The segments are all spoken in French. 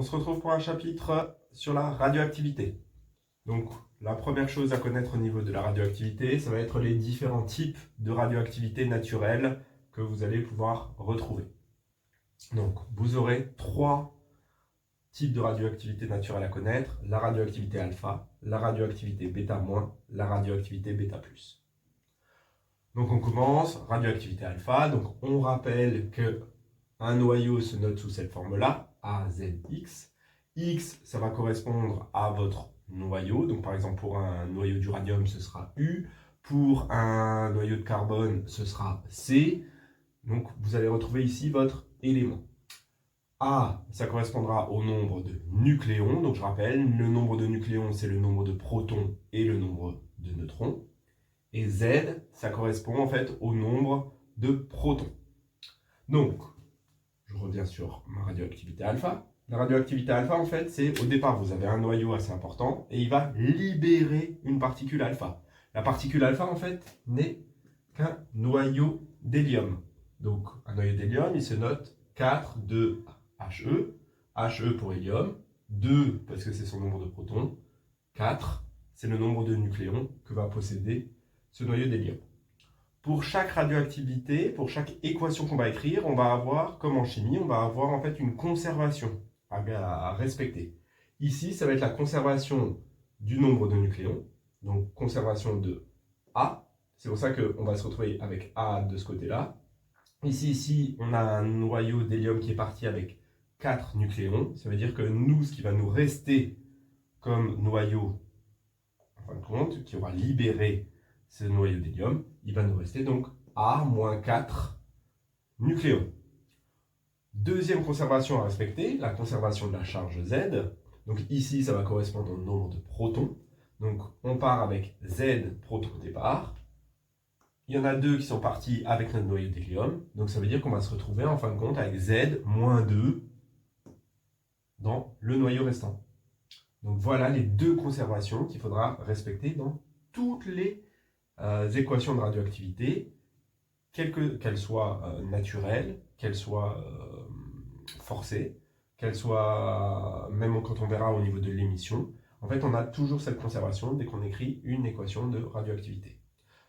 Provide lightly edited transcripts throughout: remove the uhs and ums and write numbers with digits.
On se retrouve pour un chapitre sur la radioactivité. Donc, la première chose à connaître au niveau de la radioactivité, ça va être les différents types de radioactivité naturelle que vous allez pouvoir retrouver. Donc, vous aurez trois types de radioactivité naturelle à connaître: la radioactivité alpha, la radioactivité bêta-, la radioactivité bêta+. Donc on commence, radioactivité alpha. Donc on rappelle que un noyau se note sous cette forme-là, AZX. X, ça va correspondre à votre noyau. Donc par exemple, pour un noyau d'uranium, ce sera U. Pour un noyau de carbone, ce sera C. Donc vous allez retrouver ici votre élément. A, ça correspondra au nombre de nucléons. Donc je rappelle, le nombre de nucléons, c'est le nombre de protons et le nombre de neutrons. Et Z, ça correspond en fait au nombre de protons. Donc, je reviens sur ma radioactivité alpha. La radioactivité alpha, en fait, c'est au départ, vous avez un noyau assez important et il va libérer une particule alpha. La particule alpha, en fait, n'est qu'un noyau d'hélium. Donc, un noyau d'hélium, il se note 4, 2, He. He pour hélium. 2, parce que c'est son nombre de protons. 4, c'est le nombre de nucléons que va posséder ce noyau d'hélium. Pour chaque radioactivité, pour chaque équation qu'on va écrire, on va avoir, comme en chimie, on va avoir en fait une conservation à respecter. Ici, ça va être la conservation du nombre de nucléons, donc conservation de A. C'est pour ça qu'on va se retrouver avec A de ce côté-là. Ici, on a un noyau d'hélium qui est parti avec 4 nucléons. Ça veut dire que nous, ce qui va nous rester comme noyau, en fin de compte, qui aura libéré ce noyau d'hélium, il va nous rester donc A-4 nucléons. Deuxième conservation à respecter, la conservation de la charge Z. Donc ici, ça va correspondre au nombre de protons. Donc on part avec Z protons au départ. Il y en a 2 qui sont partis avec notre noyau d'hélium. Donc ça veut dire qu'on va se retrouver en fin de compte avec Z-2 dans le noyau restant. Donc voilà les 2 conservations qu'il faudra respecter dans toutes les équations de radioactivité, qu'elles soient naturelles, qu'elles soient forcées, qu'elles soient, même quand on verra au niveau de l'émission, en fait on a toujours cette conservation dès qu'on écrit une équation de radioactivité.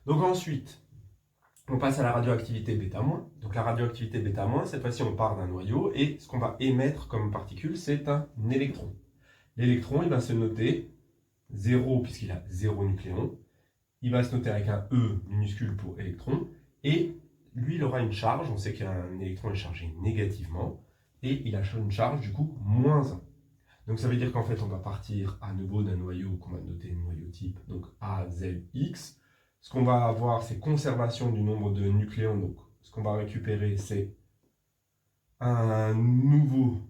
Donc ensuite, on passe à la radioactivité bêta-. Donc la radioactivité bêta-, cette fois-ci on part d'un noyau et ce qu'on va émettre comme particule, c'est un électron. L'électron, il va se noter 0 puisqu'il a 0 nucléons. Il va se noter avec un E minuscule pour électron. Et lui, il aura une charge. On sait qu'un électron est chargé négativement. Et il a une charge, du coup, -1. Donc ça veut dire qu'en fait, on va partir à nouveau d'un noyau qu'on va noter noyau type, donc AZX. Ce qu'on va avoir, c'est conservation du nombre de nucléons. Donc ce qu'on va récupérer, c'est un nouveau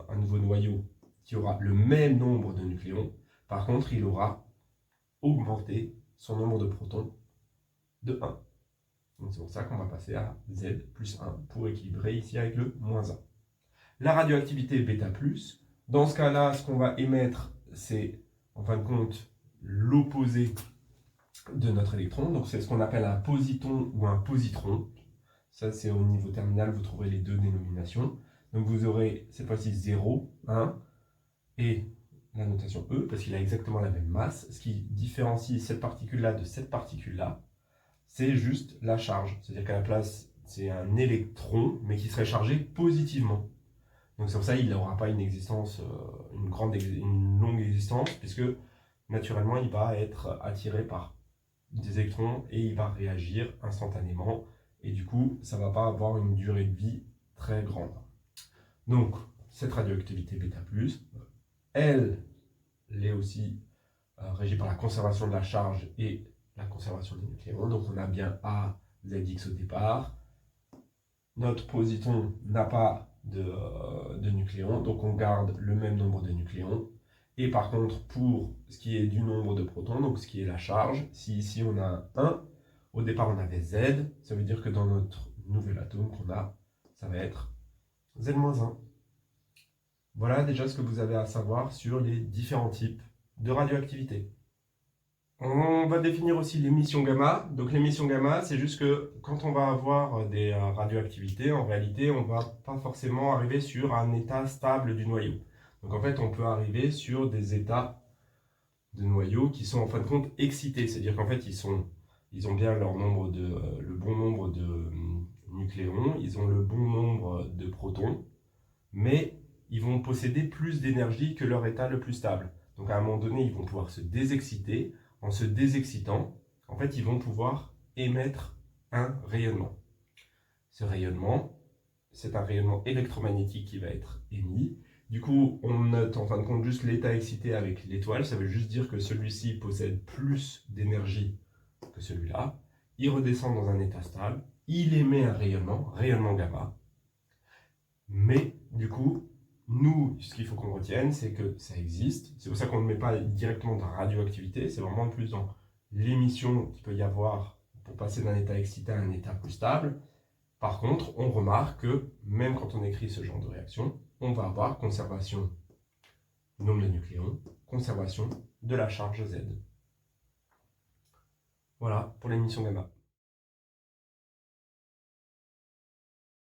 noyau qui aura le même nombre de nucléons. Par contre, il aura augmenté son nombre de protons de 1. Donc c'est pour ça qu'on va passer à Z plus 1 pour équilibrer ici avec le -1. La radioactivité bêta+, dans ce cas-là, ce qu'on va émettre, c'est en fin de compte l'opposé de notre électron. Donc c'est ce qu'on appelle un positon ou un positron. Ça, c'est au niveau terminal, vous trouverez les 2 dénominations. Donc vous aurez cette fois-ci 0, 1, et la notation E, parce qu'il a exactement la même masse. Ce qui différencie cette particule-là de cette particule-là, c'est juste la charge. C'est-à-dire qu'à la place, c'est un électron, mais qui serait chargé positivement. Donc c'est pour ça qu'il n'aura pas une existence, une longue existence, puisque naturellement, il va être attiré par des électrons et il va réagir instantanément. Et du coup, ça ne va pas avoir une durée de vie très grande. Donc, cette radioactivité bêta+, elle est aussi régie par la conservation de la charge et la conservation des nucléons. Donc on a bien A, ZX au départ. Notre positron n'a pas de nucléons, donc on garde le même nombre de nucléons. Et par contre, pour ce qui est du nombre de protons, donc ce qui est la charge, si ici on a un 1, au départ on avait Z, ça veut dire que dans notre nouvel atome qu'on a, ça va être Z-1. Voilà déjà ce que vous avez à savoir sur les différents types de radioactivité. On va définir aussi l'émission gamma. Donc l'émission gamma, c'est juste que quand on va avoir des radioactivités, en réalité, on ne va pas forcément arriver sur un état stable du noyau. Donc en fait, on peut arriver sur des états de noyaux qui sont en fin de compte excités. C'est-à-dire qu'en fait, ils ont bien le bon nombre de nucléons, ils ont le bon nombre de protons, mais ils vont posséder plus d'énergie que leur état le plus stable. Donc à un moment donné, ils vont pouvoir se désexciter. En se désexcitant, en fait, ils vont pouvoir émettre un rayonnement. Ce rayonnement, c'est un rayonnement électromagnétique qui va être émis. Du coup, on note en fin de compte juste l'état excité avec l'étoile. Ça veut juste dire que celui-ci possède plus d'énergie que celui-là. Il redescend dans un état stable. Il émet un rayonnement gamma. Mais du coup, nous, ce qu'il faut qu'on retienne, c'est que ça existe. C'est pour ça qu'on ne met pas directement de radioactivité. C'est vraiment plus dans l'émission qu'il peut y avoir pour passer d'un état excité à un état plus stable. Par contre, on remarque que même quand on écrit ce genre de réaction, on va avoir conservation du nombre de nucléons, conservation de la charge Z. Voilà pour l'émission gamma.